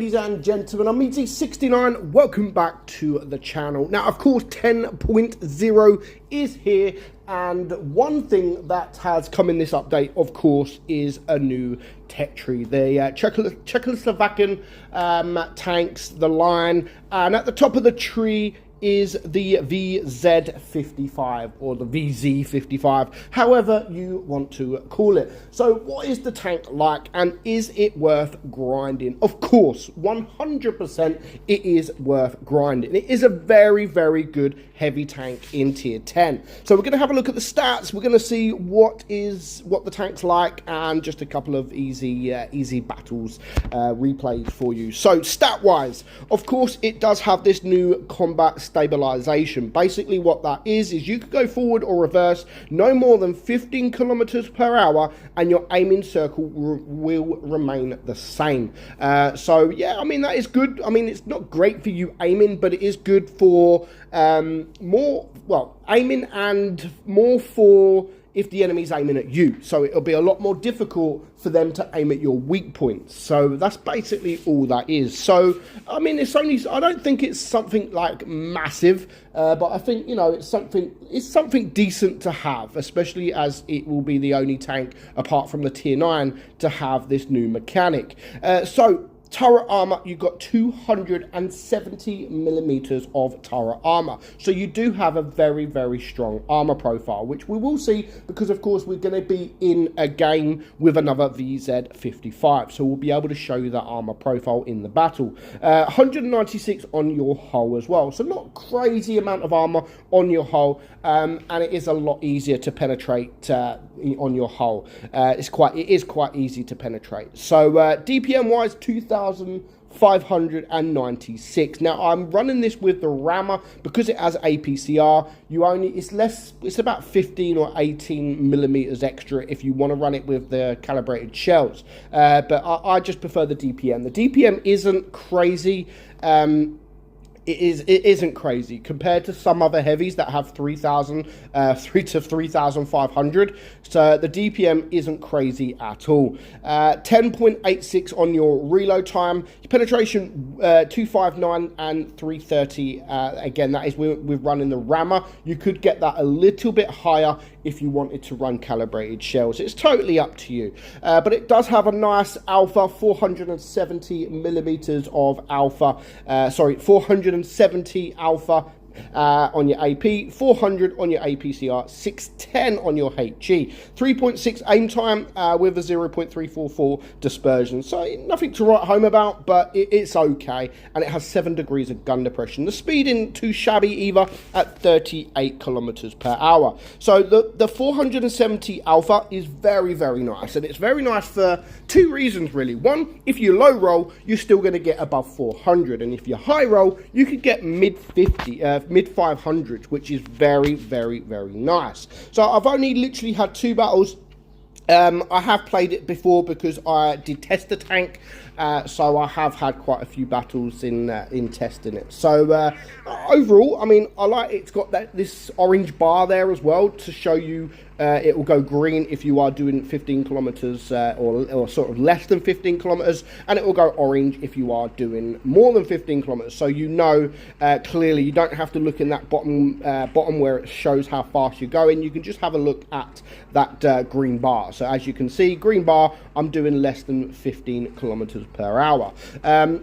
Ladies and gentlemen, I'm meadsy69. Welcome back to the channel. Now, of course, 10.0 is here, and one thing that has come in this update, of course, is a new tech tree. The Czechoslovakian tanks, the line, and at the top of the tree is the VZ55 or the VZ55, however you want to call it. So what is the tank like, and is it worth grinding? Of course, 100% it is worth grinding. It is a very, very good heavy tank in tier 10. So we're going to have a look at the stats. We're going to see what the tank's like, and just a couple of easy battles replays for you. So stat wise, of course, it does have this new combat stabilization. Basically what that is you can go forward or reverse no more than 15 kilometers per hour, and your aiming circle will remain the same. So yeah, I mean, that is good. I mean, it's not great for you aiming, but it is good for aiming, and more for if the enemy's aiming at you. So it'll be a lot more difficult for them to aim at your weak points. So that's basically all that is. So, I mean, I don't think it's something like massive, but I think, you know, it's something decent to have, especially as it will be the only tank, apart from the tier 9, to have this new mechanic. So, turret armor, you've got 270 millimeters of turret armor, so you do have a very, very strong armor profile, which we will see, because of course we're going to be in a game with another VZ55, so we'll be able to show you that armor profile in the battle. 196 on your hull as well, so not crazy amount of armor on your hull, and it is a lot easier to penetrate on your hull. It is quite easy to penetrate. So DPM wise, 2,596. Now I'm running this with the rammer because it has APCR. It's about 15 or 18 millimeters extra if you want to run it with the calibrated shells. But I just prefer the DPM. The DPM isn't crazy. It isn't crazy compared to some other heavies that have 3,000 to 3,500. So the DPM isn't crazy at all. 10.86 on your reload time. Your penetration 259 and 330. Again, that is with running the rammer. You could get that a little bit higher if you wanted to run calibrated shells. It's totally up to you. But it does have a nice alpha, 470 millimeters of alpha. 470 alpha on your AP, 400 on your APCR, 610 on your HE, 3.6 aim time with a 0.344 dispersion. So nothing to write home about, but it's okay. And it has 7 degrees of gun depression. The speed isn't too shabby either at 38 kilometers per hour. So the 470 alpha is very, very nice. And it's very nice for 2 reasons really. One, if you low roll, you're still going to get above 400. And if you high roll, you could get mid 500s, which is very, very, very nice. So I've only literally had 2 battles. I have played it before because I did test the tank, so I have had quite a few battles in testing it. So overall, I mean, I like it's got this orange bar there as well to show you. It will go green if you are doing 15 kilometers or sort of less than 15 kilometers, and it will go orange if you are doing more than 15 kilometers. So you know clearly, you don't have to look in that bottom where it shows how fast you're going. You can just have a look at that green bar. So as you can see, green bar, I'm doing less than 15 kilometers per hour.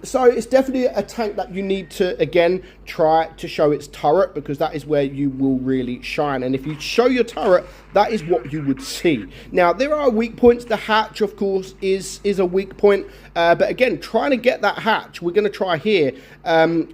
So it's definitely a tank that you need to, again, try to show its turret, because that is where you will really shine. And if you show your turret, that is what you would see. Now, there are weak points. The hatch, of course, is a weak point. But again, trying to get that hatch, we're going to try here,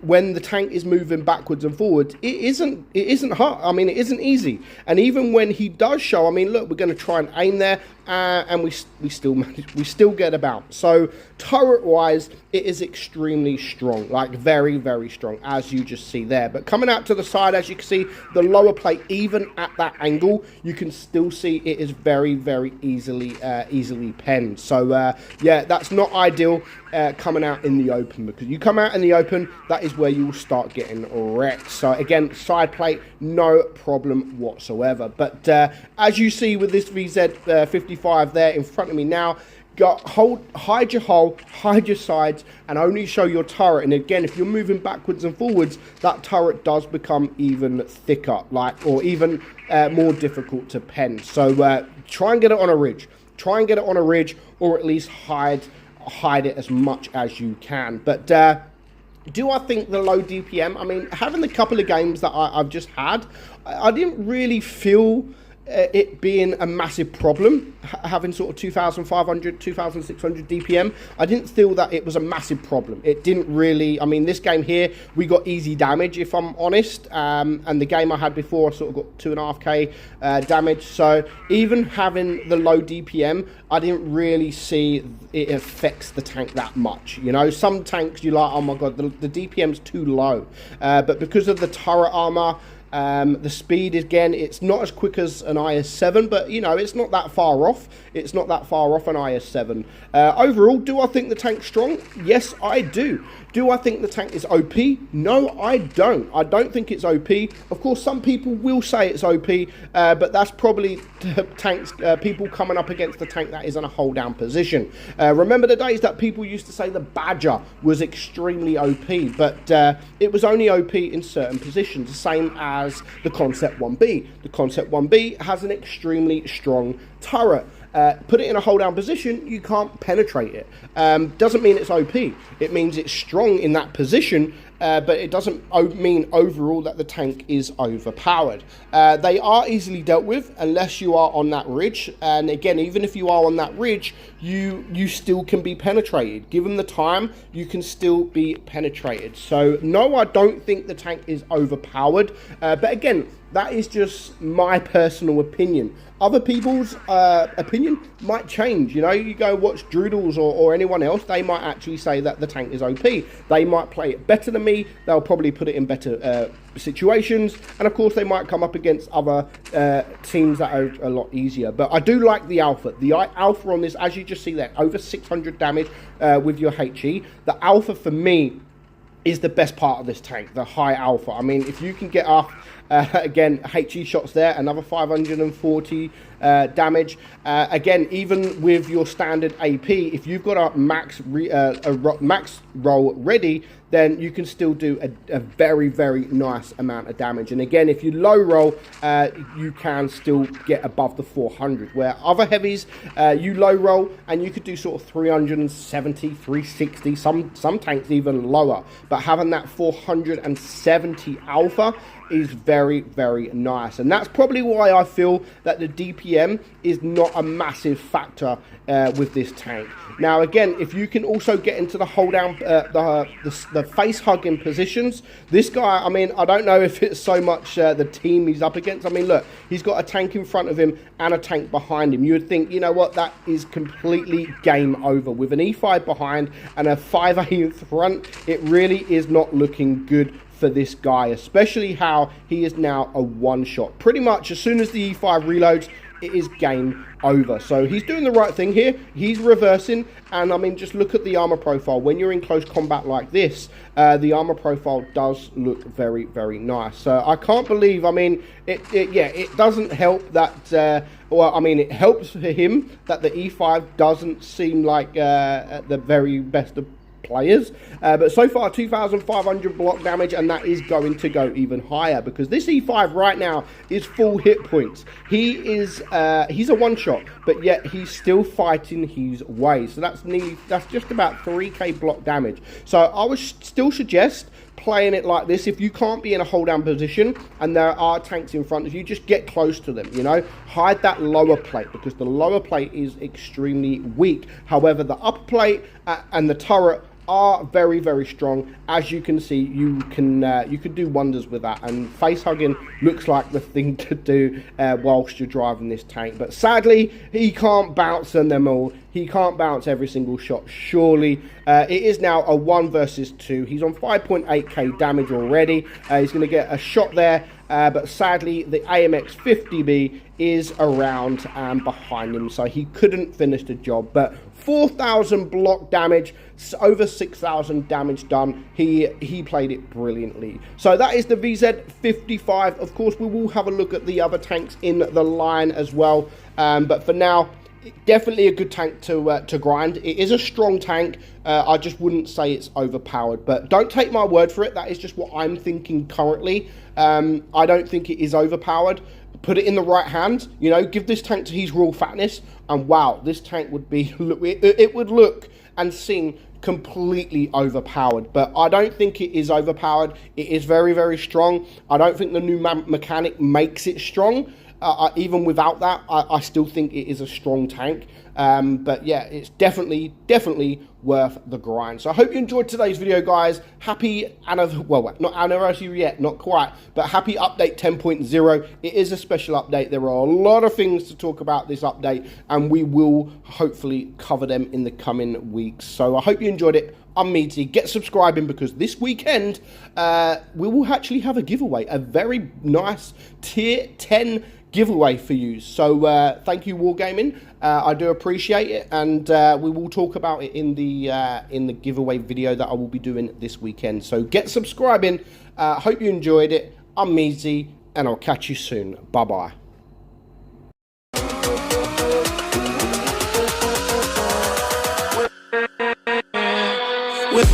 when the tank is moving backwards and forwards, it isn't hard. I mean, it isn't easy. And even when he does show, I mean, look, we're going to try and aim there, and we still get about. So turret wise, it is extremely strong, like very, very strong, as you just see there. But coming out to the side, as you can see, the lower plate, even at that angle, you can still see it is very, very easily penned. So yeah, that's not ideal coming out in the open, because you come out in the open, that is where you will start getting wrecked. So again, side plate, no problem whatsoever. But as you see with this VZ55 there in front of me now, hide your hull, hide your sides, and only show your turret. And again, if you're moving backwards and forwards, that turret does become even thicker, or even more difficult to pen. So try and get it on a ridge. Try and get it on a ridge, or at least hide it as much as you can. But do I think the low DPM? I mean, having the couple of games that I've just had, I didn't really feel it being a massive problem, having sort of 2,500, 2,600 DPM. I didn't feel that it was a massive problem. It didn't really, I mean, this game here, we got easy damage, if I'm honest. And the game I had before, I sort of got 2.5k damage. So even having the low DPM, I didn't really see it affects the tank that much. You know, some tanks you're like, oh my God, the DPM's too low. But because of the turret armor, the speed, again, it's not as quick as an IS-7, but you know, it's not that far off. It's not that far off an IS-7. Overall, do I think the tank's strong? Yes, I do. Do I think the tank is OP? No, I don't. I don't think it's OP. Of course, some people will say it's OP, but that's probably people coming up against the tank that is in a hold down position. Remember the days that people used to say the Badger was extremely OP, but it was only OP in certain positions, the same as the Concept 1B. The Concept 1B has an extremely strong turret. Put it in a hold down position, you can't penetrate it. Doesn't mean it's OP. It means it's strong in that position, but it doesn't mean overall that the tank is overpowered. They are easily dealt with unless you are on that ridge. And again, even if you are on that ridge, you still can be penetrated. Given the time, you can still be penetrated. So no, I don't think the tank is overpowered. But again, that is just my personal opinion. Other people's opinion might change. You know, you go watch Droodles or anyone else, they might actually say that the tank is OP. They might play it better than me. They'll probably put it in better situations. And of course, they might come up against other teams that are a lot easier. But I do like the alpha. The alpha on this, as you just see there, over 600 damage with your HE. The alpha for me is the best part of this tank, the high alpha. I mean, if you can get off, again, HE shots there, another 540 damage. Again, even with your standard AP, if you've got a max roll ready, then you can still do a very, very nice amount of damage. And again, if you low roll, you can still get above the 400, where other heavies, you low roll and you could do sort of 370, 360, some tanks even lower. But having that 470 alpha is very, very nice. And that's probably why I feel that the DPM is not a massive factor with this tank. Now, again, if you can also get into the hold down, the face hugging positions, this guy, I mean, I don't know if it's so much the team he's up against. I mean, look, he's got a tank in front of him and a tank behind him. You would think, you know what, that is completely game over. With an E5 behind and a 5A in front, it really is not looking good for this guy, especially how he is now a one-shot. Pretty much as soon as the E5 reloads, it is game over. So he's doing the right thing here. He's reversing, and I mean, just look at the armor profile. When you're in close combat like this, the armor profile does look very, very nice. So I can't believe, I mean, it doesn't help that, well, I mean, it helps for him that the E5 doesn't seem like the very best of players, but so far 2,500 block damage, and that is going to go even higher because this E5 right now is full hit points. He is he's a one-shot, but yet he's still fighting his way. So that's just about 3k block damage. So I would still suggest playing it like this. If you can't be in a hold down position and there are tanks in front of you, just get close to them, you know, hide that lower plate because the lower plate is extremely weak. However, the upper plate and the turret are very, very strong. As you can see, you can do wonders with that, and face hugging looks like the thing to do whilst you're driving this tank. But sadly, he can't bounce on them all. He can't bounce every single shot, surely. It is now a 1 versus 2. He's on 5.8k damage already. He's going to get a shot there, but sadly, the AMX 50B is around and behind him, so he couldn't finish the job. But 4,000 block damage, over 6,000 damage done. He played it brilliantly. So that is the VZ55. Of course, we will have a look at the other tanks in the line as well. But for now, definitely a good tank to grind. It is a strong tank. I just wouldn't say it's overpowered, but don't take my word for it. That is just what I'm thinking currently. I don't think it is overpowered. Put it in the right hands, you know, give this tank to his raw fatness, and wow, this tank would be, it would look and seem completely overpowered. But I don't think it is overpowered. It is very, very strong. I don't think the new mechanic makes it strong. Even without that, I still think it is a strong tank. But yeah, it's definitely worth the grind. So I hope you enjoyed today's video, guys. Happy, well, not anniversary yet, not quite, but happy update 10.0. It is a special update. There are a lot of things to talk about this update, and we will hopefully cover them in the coming weeks. So I hope you enjoyed it. I'm Meadsy. Get subscribing, because this weekend we will actually have a giveaway, a very nice tier 10 giveaway for you. So thank you, Wargaming. I do appreciate it, and we will talk about it in the giveaway video that I will be doing this weekend. So get subscribing. Hope you enjoyed it. I'm Meadsy, and I'll catch you soon. Bye bye. With